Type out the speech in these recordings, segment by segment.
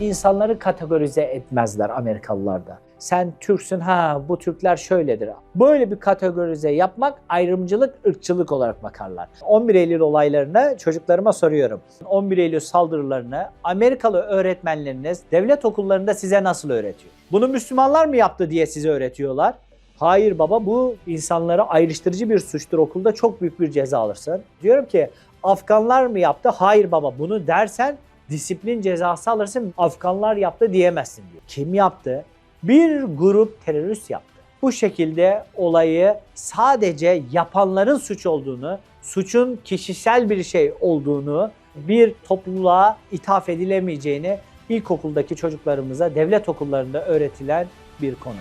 İnsanları kategorize etmezler Amerikalılarda. Sen Türksün, ha bu Türkler şöyledir. Böyle bir kategorize yapmak ayrımcılık, ırkçılık olarak bakarlar. 11 Eylül olaylarını çocuklarıma soruyorum. 11 Eylül saldırılarını Amerikalı öğretmenleriniz devlet okullarında size nasıl öğretiyor? Bunu Müslümanlar mı yaptı diye size öğretiyorlar? Hayır baba, bu insanlara ayrıştırıcı bir suçtur. Okulda çok büyük bir ceza alırsın. Diyorum ki Afganlar mı yaptı? Hayır baba, bunu dersen disiplin cezası alırsın. Afganlar yaptı diyemezsin diyor. Kim yaptı? Bir grup terörist yaptı. Bu şekilde olayı sadece yapanların suç olduğunu, suçun kişisel bir şey olduğunu, bir topluluğa ithaf edilemeyeceğini ilkokuldaki çocuklarımıza devlet okullarında öğretilen bir konu.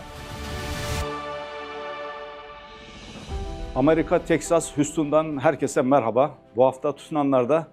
Amerika, Texas, Houston'dan herkese merhaba. Bu hafta Tutunanlar'da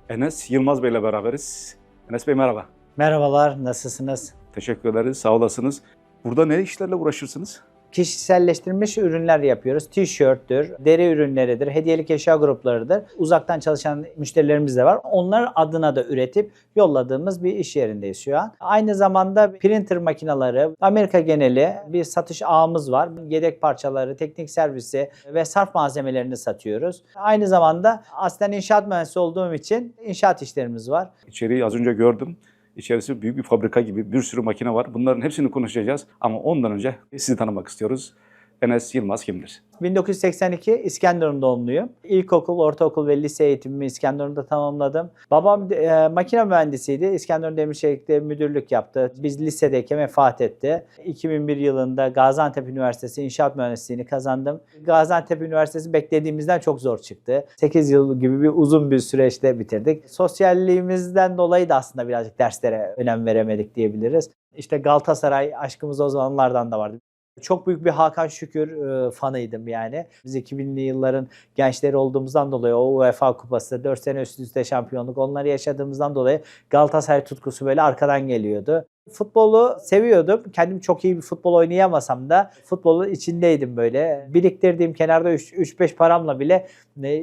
Enes Yılmaz Bey ile beraberiz. Enes Bey merhaba. Merhabalar, nasılsınız? Teşekkür ederiz, sağ olasınız. Burada ne işlerle uğraşırsınız? Kişiselleştirilmiş ürünler yapıyoruz. Tişörttür, deri ürünleridir, hediyelik eşya gruplarıdır. Uzaktan çalışan müşterilerimiz de var. Onlar adına da üretip yolladığımız bir iş yerindeyiz şu an. Aynı zamanda printer makineleri, Amerika geneli bir satış ağımız var. Yedek parçaları, teknik servisi ve sarf malzemelerini satıyoruz. Aynı zamanda aslen inşaat mühendisi olduğum için inşaat işlerimiz var. İçeriği az önce gördüm. İçerisi büyük bir fabrika gibi, bir sürü makine var. Bunların hepsini konuşacağız. Ama ondan önce sizi tanımak istiyoruz. Enes Yılmaz kimdir? 1982 İskenderun doğumluyum. İlkokul, ortaokul ve lise eğitimimi İskenderun'da tamamladım. Babam makine mühendisiydi. İskenderun Demirçelik'te müdürlük yaptı. Biz lisedeyken vefat etti. 2001 yılında Gaziantep Üniversitesi İnşaat Mühendisliğini kazandım. Gaziantep Üniversitesi beklediğimizden çok zor çıktı. 8 yıl gibi bir uzun bir süreçte bitirdik. Sosyalliğimizden dolayı da aslında birazcık derslere önem veremedik diyebiliriz. İşte Galatasaray aşkımız o zamanlardan da vardı. Çok büyük bir Hakan Şükür fanıydım yani. Biz 2000'li yılların gençleri olduğumuzdan dolayı o UEFA Kupası, 4 sene üst üste şampiyonluk, onları yaşadığımızdan dolayı Galatasaray tutkusu böyle arkadan geliyordu. Futbolu seviyordum. Kendim çok iyi bir futbol oynayamasam da futbolun içindeydim böyle. Biriktirdiğim kenarda 3-5 paramla bile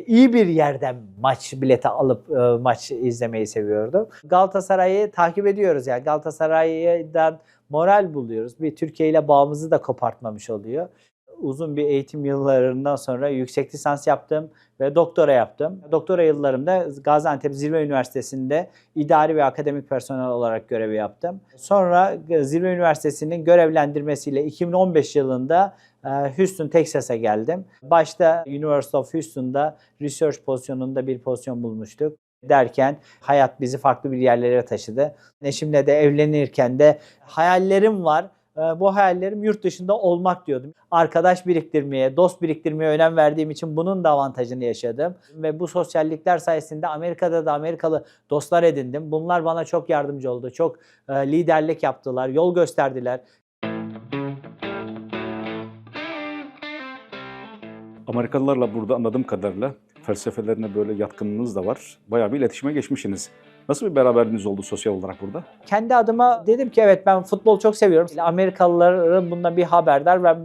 iyi bir yerden maç bileti alıp maç izlemeyi seviyordum. Galatasaray'ı takip ediyoruz yani. Galatasaray'dan moral buluyoruz. Bir Türkiye ile bağımızı da kopartmamış oluyor. Uzun bir eğitim yıllarından sonra yüksek lisans yaptım ve doktora yaptım. Doktora yıllarımda Gaziantep Zirve Üniversitesi'nde idari ve akademik personel olarak görevi yaptım. Sonra Zirve Üniversitesi'nin görevlendirmesiyle 2015 yılında Houston, Texas'a geldim. Başta University of Houston'da research pozisyonunda bir pozisyon bulmuştuk. Derken hayat bizi farklı bir yerlere taşıdı. Eşimle de evlenirken de hayallerim var. Bu hayallerim yurt dışında olmak diyordum. Arkadaş biriktirmeye, dost biriktirmeye önem verdiğim için bunun da avantajını yaşadım. Ve bu sosyallikler sayesinde Amerika'da da Amerikalı dostlar edindim. Bunlar bana çok yardımcı oldu. Çok liderlik yaptılar, yol gösterdiler. Amerikalılarla burada anladığım kadarıyla felsefelerine böyle yatkınlığınız da var. Bayağı bir iletişime geçmişsiniz. Nasıl bir beraberliğiniz oldu sosyal olarak burada? Kendi adıma dedim ki evet, ben futbol çok seviyorum. Amerikalıların bundan bir haberdar ve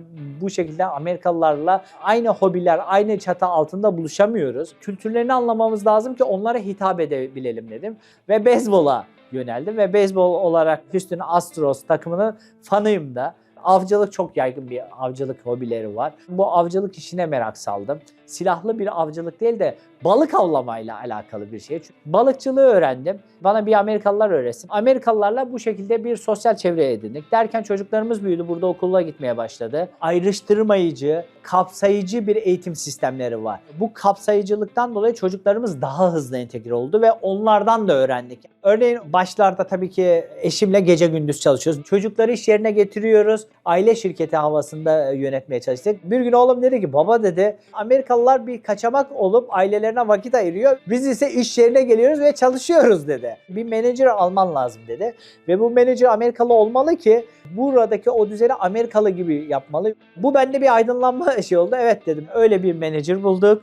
bu şekilde Amerikalılarla aynı hobiler, aynı çatı altında buluşamıyoruz. Kültürlerini anlamamız lazım ki onlara hitap edebilelim dedim. Ve beyzbola yöneldim ve beyzbol olarak Houston Astros takımının fanıyım da. Avcılık çok yaygın bir avcılık hobileri var. Bu avcılık işine merak saldım. Silahlı bir avcılık değil de balık avlamayla alakalı bir şey. Çünkü balıkçılığı öğrendim. Bana bir Amerikalılar öğretsin. Amerikalılarla bu şekilde bir sosyal çevre edindik. Derken çocuklarımız büyüdü. Burada okula gitmeye başladı. Ayrıştırmayıcı, kapsayıcı bir eğitim sistemleri var. Bu kapsayıcılıktan dolayı çocuklarımız daha hızlı entegre oldu ve onlardan da öğrendik. Örneğin başlarda tabii ki eşimle gece gündüz çalışıyoruz. Çocukları iş yerine getiriyoruz. Aile şirketi havasında yönetmeye çalıştık. Bir gün oğlum dedi ki baba dedi, Amerikalılar bir kaçamak olup ailelerine vakit ayırıyor. Biz ise iş yerine geliyoruz ve çalışıyoruz dedi. Bir menajer alman lazım dedi. Ve bu menajer Amerikalı olmalı ki buradaki o düzeni Amerikalı gibi yapmalı. Bu bende bir aydınlanma şey oldu. Evet dedim, öyle bir menajer bulduk.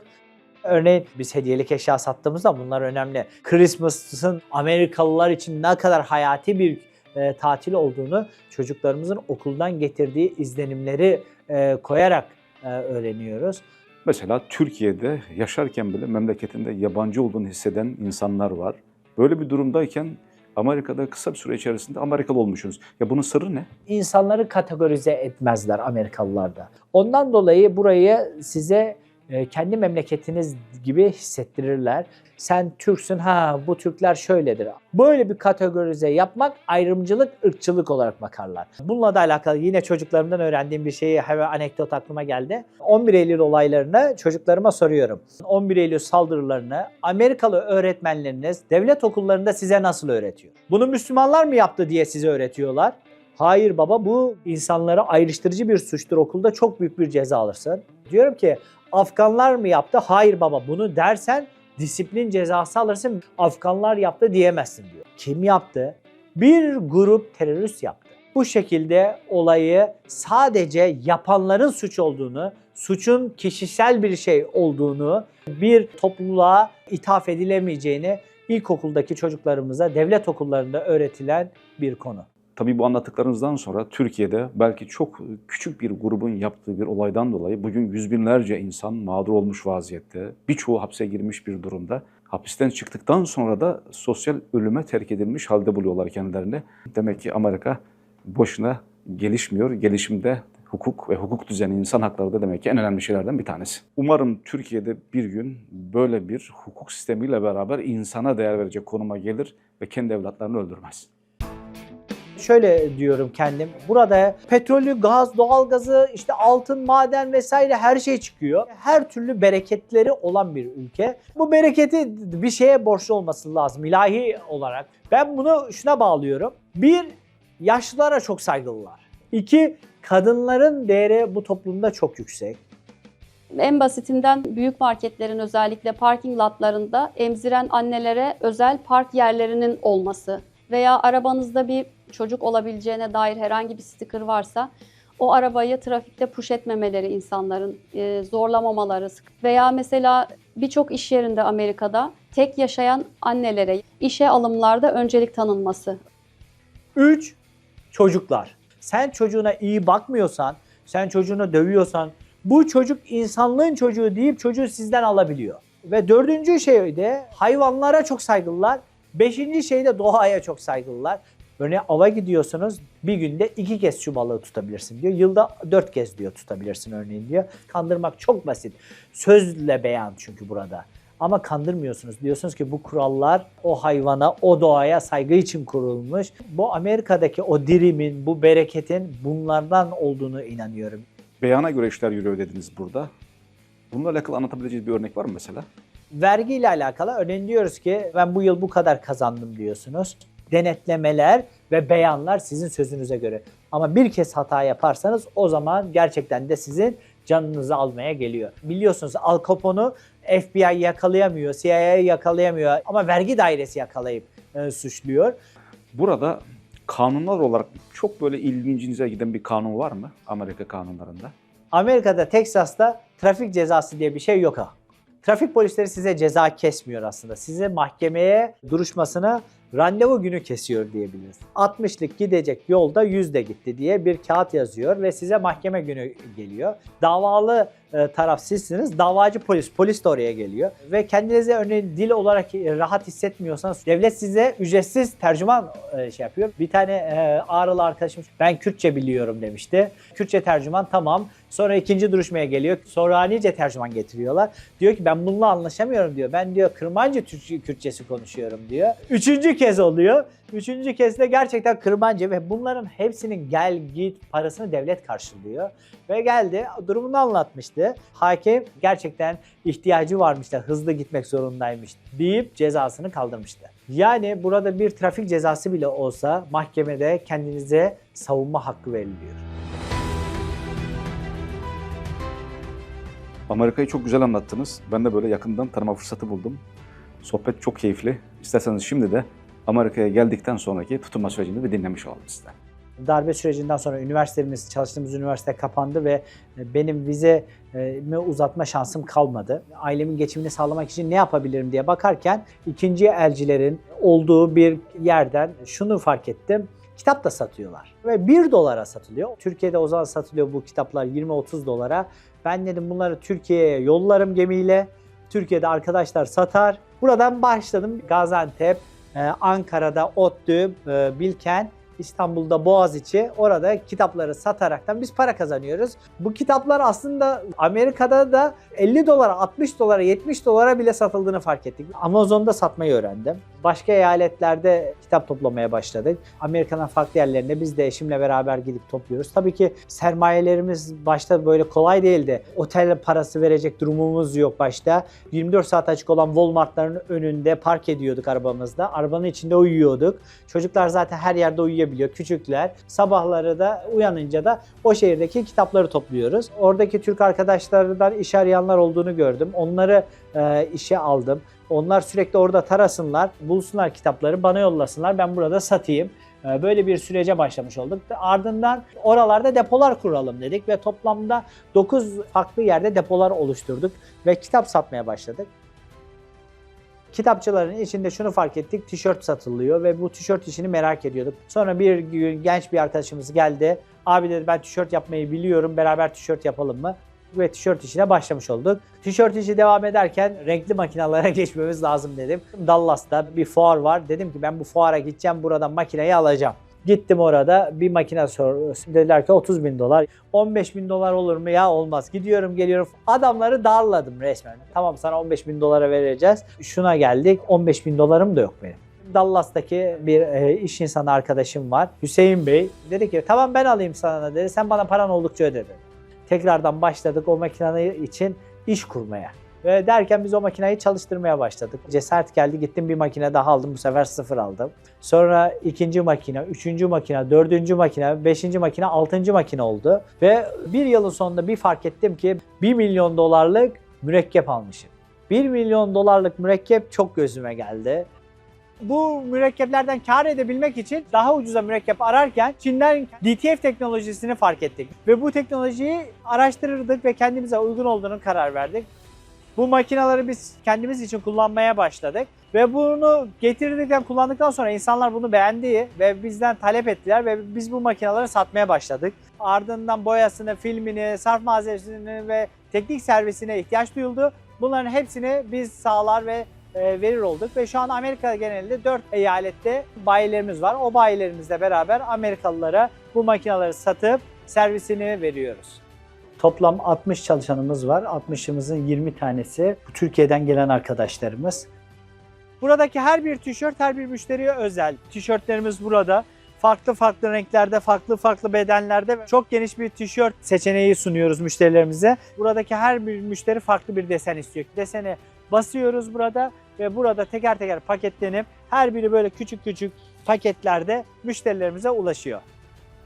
Örneğin biz hediyelik eşya sattığımızda bunlar önemli. Christmas'ın Amerikalılar için ne kadar hayati bir tatil olduğunu çocuklarımızın okuldan getirdiği izlenimleri koyarak öğreniyoruz. Mesela Türkiye'de yaşarken bile memleketinde yabancı olduğunu hisseden insanlar var. Böyle bir durumdayken Amerika'da kısa bir süre içerisinde Amerikalı olmuşsunuz. Ya bunun sırrı ne? İnsanları kategorize etmezler Amerikalılar da. Ondan dolayı burayı size kendi memleketiniz gibi hissettirirler. Sen Türksün, ha bu Türkler şöyledir. Böyle bir kategorize yapmak ayrımcılık, ırkçılık olarak bakarlar. Bununla da alakalı yine çocuklarımdan öğrendiğim bir şeyi, hemen anekdot aklıma geldi. 11 Eylül olaylarını çocuklarıma soruyorum. 11 Eylül saldırılarını Amerikalı öğretmenleriniz devlet okullarında size nasıl öğretiyor? Bunu Müslümanlar mı yaptı diye size öğretiyorlar. Hayır baba, bu insanları ayrıştırıcı bir suçtur, okulda çok büyük bir ceza alırsın. Diyorum ki Afganlar mı yaptı? Hayır baba, bunu dersen disiplin cezası alırsın, Afganlar yaptı diyemezsin diyor. Kim yaptı? Bir grup terörist yaptı. Bu şekilde olayı sadece yapanların suç olduğunu, suçun kişisel bir şey olduğunu, bir topluluğa ithaf edilemeyeceğini ilkokuldaki çocuklarımıza devlet okullarında öğretilen bir konu. Tabii bu anlattıklarınızdan sonra Türkiye'de belki çok küçük bir grubun yaptığı bir olaydan dolayı bugün yüz binlerce insan mağdur olmuş vaziyette. Birçoğu hapse girmiş bir durumda. Hapisten çıktıktan sonra da sosyal ölüme terk edilmiş halde buluyorlar kendilerini. Demek ki Amerika boşuna gelişmiyor. Gelişimde hukuk ve hukuk düzeni, insan hakları da demek ki en önemli şeylerden bir tanesi. Umarım Türkiye'de bir gün böyle bir hukuk sistemiyle beraber insana değer verecek konuma gelir ve kendi evlatlarını öldürmez. Şöyle diyorum kendim, burada petrolü, gaz, doğalgazı, işte altın, maden vesaire her şey çıkıyor. Her türlü bereketleri olan bir ülke. Bu bereketi bir şeye borçlu olması lazım ilahi olarak. Ben bunu şuna bağlıyorum. Bir, yaşlılara çok saygılılar. İki, kadınların değeri bu toplumda çok yüksek. En basitinden büyük marketlerin özellikle parking lotlarında emziren annelere özel park yerlerinin olması veya arabanızda bir çocuk olabileceğine dair herhangi bir sticker varsa o arabayı trafikte push etmemeleri, insanların zorlamamaları veya mesela birçok iş yerinde Amerika'da tek yaşayan annelere işe alımlarda öncelik tanınması. 3. Çocuklar. Sen çocuğuna iyi bakmıyorsan, sen çocuğunu dövüyorsan bu çocuk insanlığın çocuğu deyip çocuğu sizden alabiliyor. Ve 4. şey de hayvanlara çok saygılılar. 5. şey de doğaya çok saygılılar. Örneğin ava gidiyorsunuz, bir günde 2 kez şu balığı tutabilirsin diyor. Yılda 4 kez diyor tutabilirsin örneğin diyor. Kandırmak çok basit. Sözle beyan çünkü burada. Ama kandırmıyorsunuz. Diyorsunuz ki bu kurallar o hayvana, o doğaya saygı için kurulmuş. Bu Amerika'daki o dirimin, bu bereketin bunlardan olduğunu inanıyorum. Beyana göre işler yürüyor dediniz burada. Bununla alakalı anlatabileceğiniz bir örnek var mı mesela? Vergi ile alakalı örneğin diyoruz ki ben bu yıl bu kadar kazandım diyorsunuz. Denetlemeler ve beyanlar sizin sözünüze göre. Ama bir kez hata yaparsanız o zaman gerçekten de sizin canınızı almaya geliyor. Biliyorsunuz Al Capone'u FBI yakalayamıyor, CIA yakalayamıyor ama vergi dairesi yakalayıp suçluyor. Burada kanunlar olarak çok böyle ilgincinize giden bir kanun var mı Amerika kanunlarında? Amerika'da, Teksas'ta trafik cezası diye bir şey yok ha. Trafik polisleri size ceza kesmiyor aslında. Size mahkemeye duruşmasına randevu günü kesiyor diyebiliriz. 60'lık gidecek yolda 100'de gitti diye bir kağıt yazıyor ve size mahkeme günü geliyor. Davalı taraf sizsiniz, davacı polis de oraya geliyor. Ve kendinizi örneğin dil olarak rahat hissetmiyorsanız devlet size ücretsiz tercüman yapıyor. Bir tane Ağrılı arkadaşım ben Kürtçe biliyorum demişti. Kürtçe tercüman tamam. Sonra ikinci duruşmaya geliyor. Soranice tercüman getiriyorlar. Diyor ki ben bununla anlaşamıyorum diyor. Ben diyor Kırmancı Kürtçesi konuşuyorum diyor. Üçüncü kez oluyor. Üçüncü kez de gerçekten Kırmancı ve bunların hepsinin gel git parasını devlet karşılıyor. Ve geldi durumunu anlatmıştı. Hakim gerçekten ihtiyacı varmış da hızlı gitmek zorundaymış deyip cezasını kaldırmıştı. Yani burada bir trafik cezası bile olsa mahkemede kendinize savunma hakkı veriliyor. Amerika'yı çok güzel anlattınız. Ben de böyle yakından tanıma fırsatı buldum. Sohbet çok keyifli. İsterseniz şimdi de Amerika'ya geldikten sonraki tutunma sürecini bir dinlemiş olalım sizden. Darbe sürecinden sonra üniversitemiz, çalıştığımız üniversite kapandı ve benim vizemi uzatma şansım kalmadı. Ailemin geçimini sağlamak için ne yapabilirim diye bakarken ikinci elcilerin olduğu bir yerden şunu fark ettim. Kitap da satıyorlar ve 1 dolara satılıyor. Türkiye'de o zaman satılıyor bu kitaplar 20-30 dolara. Ben dedim bunları Türkiye'ye yollarım gemiyle. Türkiye'de arkadaşlar satar. Buradan başladım. Gaziantep, Ankara'da ODTÜ, Bilkent, İstanbul'da Boğaziçi, orada kitapları sataraktan biz para kazanıyoruz. Bu kitaplar aslında Amerika'da da 50 dolara, 60 dolara, 70 dolara bile satıldığını fark ettik. Amazon'da satmayı öğrendim. Başka eyaletlerde kitap toplamaya başladık. Amerika'nın farklı yerlerinde biz de eşimle beraber gidip topluyoruz. Tabii ki sermayelerimiz başta böyle kolay değildi. Otel parası verecek durumumuz yok başta. 24 saat açık olan Walmart'ların önünde park ediyorduk arabamızda. Arabanın içinde uyuyorduk. Çocuklar zaten her yerde uyuyabiliyor. Küçükler. Sabahları da uyanınca da o şehirdeki kitapları topluyoruz. Oradaki Türk arkadaşlardan iş arayanlar olduğunu gördüm. Onları işe aldım. Onlar sürekli orada tarasınlar, bulsunlar kitapları, bana yollasınlar, ben burada satayım. Böyle bir sürece başlamış olduk. Ardından oralarda depolar kuralım dedik ve toplamda 9 farklı yerde depolar oluşturduk ve kitap satmaya başladık. Kitapçıların içinde şunu fark ettik, tişört satılıyor ve bu tişört işini merak ediyorduk. Sonra bir gün genç bir arkadaşımız geldi. Abi dedi, ben tişört yapmayı biliyorum, beraber tişört yapalım mı? Ve tişört işine başlamış olduk. Tişört işi devam ederken renkli makinalara geçmemiz lazım dedim. Dallas'ta bir fuar var. Dedim ki ben bu fuara gideceğim, buradan makineyi alacağım. Gittim, orada bir makine dediler ki 30 bin dolar. 15 bin dolar olur mu? Ya olmaz. Gidiyorum geliyorum. Adamları darladım resmen. Tamam, sana 15 bin dolara vereceğiz. Şuna geldik, 15 bin dolarım da yok benim. Dallas'taki bir iş insanı arkadaşım var, Hüseyin Bey. Dedi ki tamam ben alayım sana dedi. Sen bana paran oldukça öde dedi. Tekrardan başladık o makine için iş kurmaya. Ve derken biz o makineyi çalıştırmaya başladık. Cesaret geldi, gittim bir makine daha aldım. Bu sefer 0 aldım. Sonra ikinci makine, üçüncü makine, dördüncü makine, beşinci makine, altıncı makine oldu. Ve bir yılın sonunda bir fark ettim ki 1 milyon dolarlık mürekkep almışım. 1 milyon dolarlık mürekkep çok gözüme geldi. Bu mürekkeplerden kar edebilmek için daha ucuza mürekkep ararken Çin'den DTF teknolojisini fark ettik. Ve bu teknolojiyi araştırırdık ve kendimize uygun olduğunu karar verdik. Bu makineleri biz kendimiz için kullanmaya başladık. Ve bunu getirdikten, kullandıktan sonra insanlar bunu beğendi ve bizden talep ettiler ve biz bu makineleri satmaya başladık. Ardından boyasını, filmini, sarf malzemesini ve teknik servisine ihtiyaç duyuldu. Bunların hepsini biz sağlar ve verir olduk ve şu an Amerika genelinde 4 eyalette bayilerimiz var. O bayilerimizle beraber Amerikalılara bu makineleri satıp servisini veriyoruz. Toplam 60 çalışanımız var. 60'ımızın 20 tanesi Türkiye'den gelen arkadaşlarımız. Buradaki her bir tişört her bir müşteriye özel. Tişörtlerimiz burada. Farklı farklı renklerde, farklı farklı bedenlerde çok geniş bir tişört seçeneği sunuyoruz müşterilerimize. Buradaki her bir müşteri farklı bir desen istiyor. Deseni basıyoruz burada ve burada teker teker paketlenip her biri böyle küçük küçük paketlerde müşterilerimize ulaşıyor.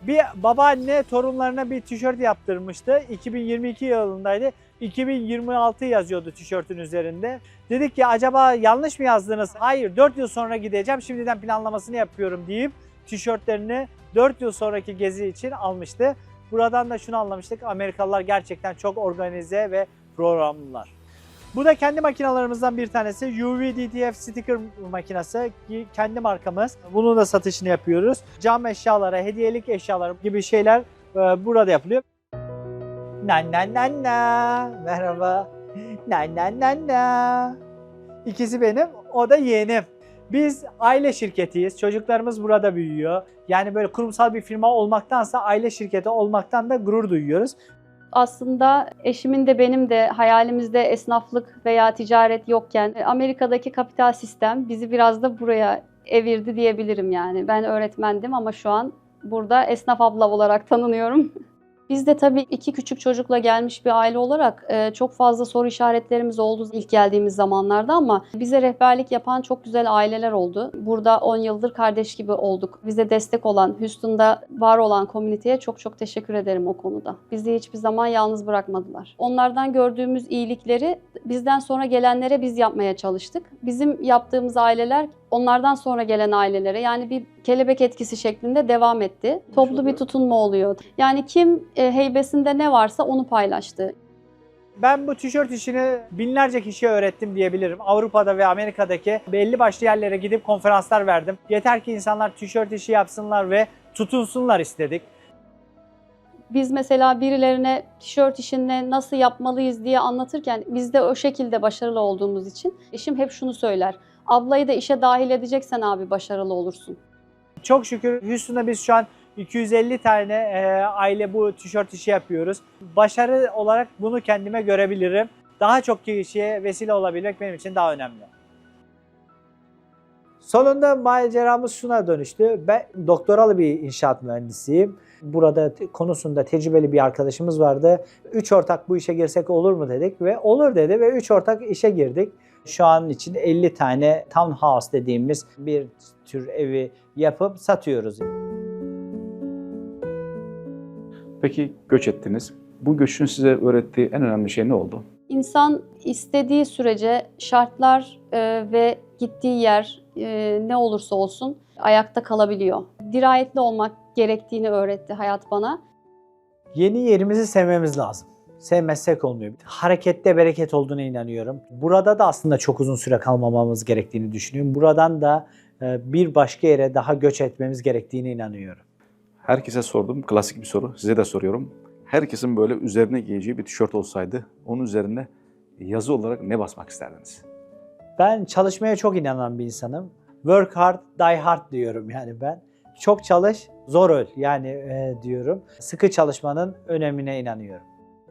Bir babaanne torunlarına bir tişört yaptırmıştı. 2022 yılındaydı. 2026 yazıyordu tişörtün üzerinde. Dedik ki acaba yanlış mı yazdınız? Hayır, 4 yıl sonra gideceğim, şimdiden planlamasını yapıyorum deyip tişörtlerini 4 yıl sonraki gezi için almıştı. Buradan da şunu anlamıştık. Amerikalılar gerçekten çok organize ve programlılar. Bu da kendi makinalarımızdan bir tanesi. UV DTF sticker makinesi. Kendi markamız. Bunun da satışını yapıyoruz. Cam eşyalara, hediyelik eşyalar gibi şeyler burada yapılıyor. Na na na na. Merhaba. Na na na na. İkisi benim, o da yeğenim. Biz aile şirketiyiz. Çocuklarımız burada büyüyor. Yani böyle kurumsal bir firma olmaktansa aile şirketi olmaktan da gurur duyuyoruz. Aslında eşimin de benim de hayalimizde esnaflık veya ticaret yokken Amerika'daki kapital sistem bizi biraz da buraya evirdi diyebilirim yani. Ben öğretmendim ama şu an burada esnaf abla olarak tanınıyorum. Biz de tabii 2 küçük çocukla gelmiş bir aile olarak çok fazla soru işaretlerimiz oldu ilk geldiğimiz zamanlarda ama bize rehberlik yapan çok güzel aileler oldu. Burada 10 yıldır kardeş gibi olduk. Bize destek olan, Houston'da var olan komüniteye çok çok teşekkür ederim o konuda. Bizi hiçbir zaman yalnız bırakmadılar. Onlardan gördüğümüz iyilikleri bizden sonra gelenlere biz yapmaya çalıştık. Bizim yaptığımız aileler onlardan sonra gelen ailelere, yani bir kelebek etkisi şeklinde devam etti. Toplu bir tutunma oluyor. Yani kim heybesinde ne varsa onu paylaştı. Ben bu tişört işini binlerce kişiye öğrettim diyebilirim. Avrupa'da ve Amerika'daki belli başlı yerlere gidip konferanslar verdim. Yeter ki insanlar tişört işi yapsınlar ve tutunsunlar istedik. Biz mesela birilerine tişört işini nasıl yapmalıyız diye anlatırken biz de o şekilde başarılı olduğumuz için eşim hep şunu söyler. Ablayı da işe dahil edeceksen abi başarılı olursun. Çok şükür Houston'da biz şu an 250 tane aile bu tişört işi yapıyoruz. Başarı olarak bunu kendime görebilirim. Daha çok kişiye vesile olabilmek benim için daha önemli. Sonunda maceramız şuna dönüştü. Ben doktoralı bir inşaat mühendisiyim. Burada konusunda tecrübeli bir arkadaşımız vardı. 3 ortak bu işe girsek olur mu dedik ve olur dedi ve 3 ortak işe girdik. Şu an için 50 tane townhouse dediğimiz bir tür evi yapıp satıyoruz. Peki göç ettiniz. Bu göçün size öğrettiği en önemli şey ne oldu? İnsan istediği sürece şartlar ve gittiği yer ne olursa olsun ayakta kalabiliyor. Dirayetli olmak gerektiğini öğretti hayat bana. Yeni yerimizi sevmemiz lazım. Sevmezsek olmuyor. Harekette bereket olduğuna inanıyorum. Burada da aslında çok uzun süre kalmamamız gerektiğini düşünüyorum. Buradan da bir başka yere daha göç etmemiz gerektiğine inanıyorum. Herkese sordum. Klasik bir soru. Size de soruyorum. Herkesin böyle üzerine giyeceği bir tişört olsaydı onun üzerine yazı olarak ne basmak isterdiniz? Ben çalışmaya çok inanan bir insanım. Work hard, die hard diyorum yani ben. Çok çalış, zor öl yani diyorum. Sıkı çalışmanın önemine inanıyorum.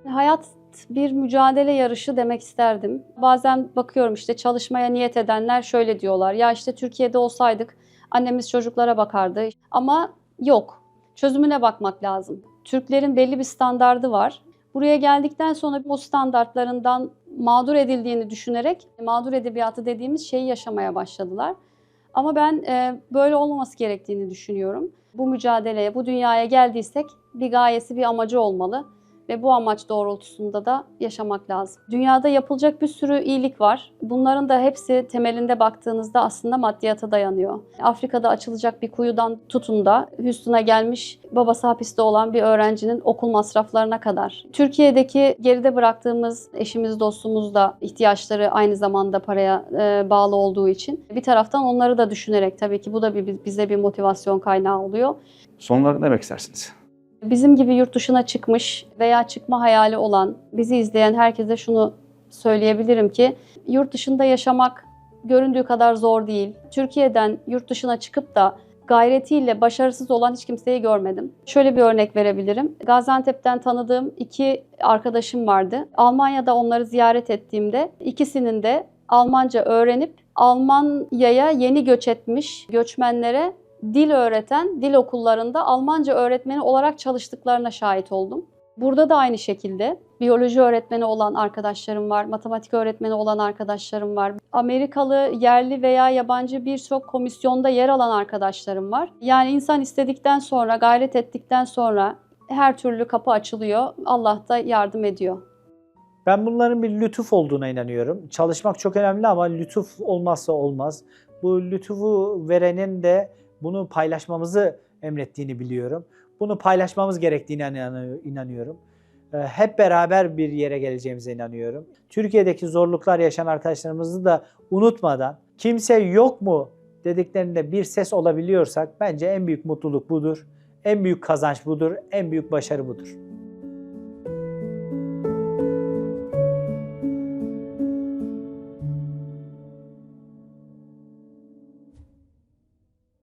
Hayat bir mücadele yarışı demek isterdim. Bazen bakıyorum işte çalışmaya niyet edenler şöyle diyorlar. Ya işte Türkiye'de olsaydık annemiz çocuklara bakardı. Ama yok. Çözümüne bakmak lazım. Türklerin belli bir standardı var. Buraya geldikten sonra bu standartlarından mağdur edildiğini düşünerek mağdur edebiyatı dediğimiz şeyi yaşamaya başladılar. Ama ben böyle olmaması gerektiğini düşünüyorum. Bu mücadeleye, bu dünyaya geldiysek bir gayesi, bir amacı olmalı. Ve bu amaç doğrultusunda da yaşamak lazım. Dünyada yapılacak bir sürü iyilik var. Bunların da hepsi temelinde baktığınızda aslında maddiyata dayanıyor. Afrika'da açılacak bir kuyudan tutun da Houston'a gelmiş babası hapiste olan bir öğrencinin okul masraflarına kadar. Türkiye'deki geride bıraktığımız eşimiz, dostumuz da ihtiyaçları aynı zamanda paraya bağlı olduğu için bir taraftan onları da düşünerek tabii ki bu da bize bir motivasyon kaynağı oluyor. Son olarak ne demek istersiniz? Bizim gibi yurt dışına çıkmış veya çıkma hayali olan, bizi izleyen herkese şunu söyleyebilirim ki yurt dışında yaşamak göründüğü kadar zor değil. Türkiye'den yurt dışına çıkıp da gayretiyle başarısız olan hiç kimseyi görmedim. Şöyle bir örnek verebilirim. Gaziantep'ten tanıdığım 2 arkadaşım vardı. Almanya'da onları ziyaret ettiğimde ikisinin de Almanca öğrenip Almanya'ya yeni göç etmiş göçmenlere dil öğreten dil okullarında Almanca öğretmeni olarak çalıştıklarına şahit oldum. Burada da aynı şekilde biyoloji öğretmeni olan arkadaşlarım var, matematik öğretmeni olan arkadaşlarım var. Amerikalı, yerli veya yabancı birçok komisyonda yer alan arkadaşlarım var. Yani insan istedikten sonra, gayret ettikten sonra her türlü kapı açılıyor. Allah da yardım ediyor. Ben bunların bir lütuf olduğuna inanıyorum. Çalışmak çok önemli ama lütuf olmazsa olmaz. Bu lütufu verenin de bunu paylaşmamızı emrettiğini biliyorum. Bunu paylaşmamız gerektiğine inanıyorum. Hep beraber bir yere geleceğimize inanıyorum. Türkiye'deki zorluklar yaşayan arkadaşlarımızı da unutmadan kimse yok mu dediklerinde bir ses olabiliyorsak bence en büyük mutluluk budur. En büyük kazanç budur. En büyük başarı budur.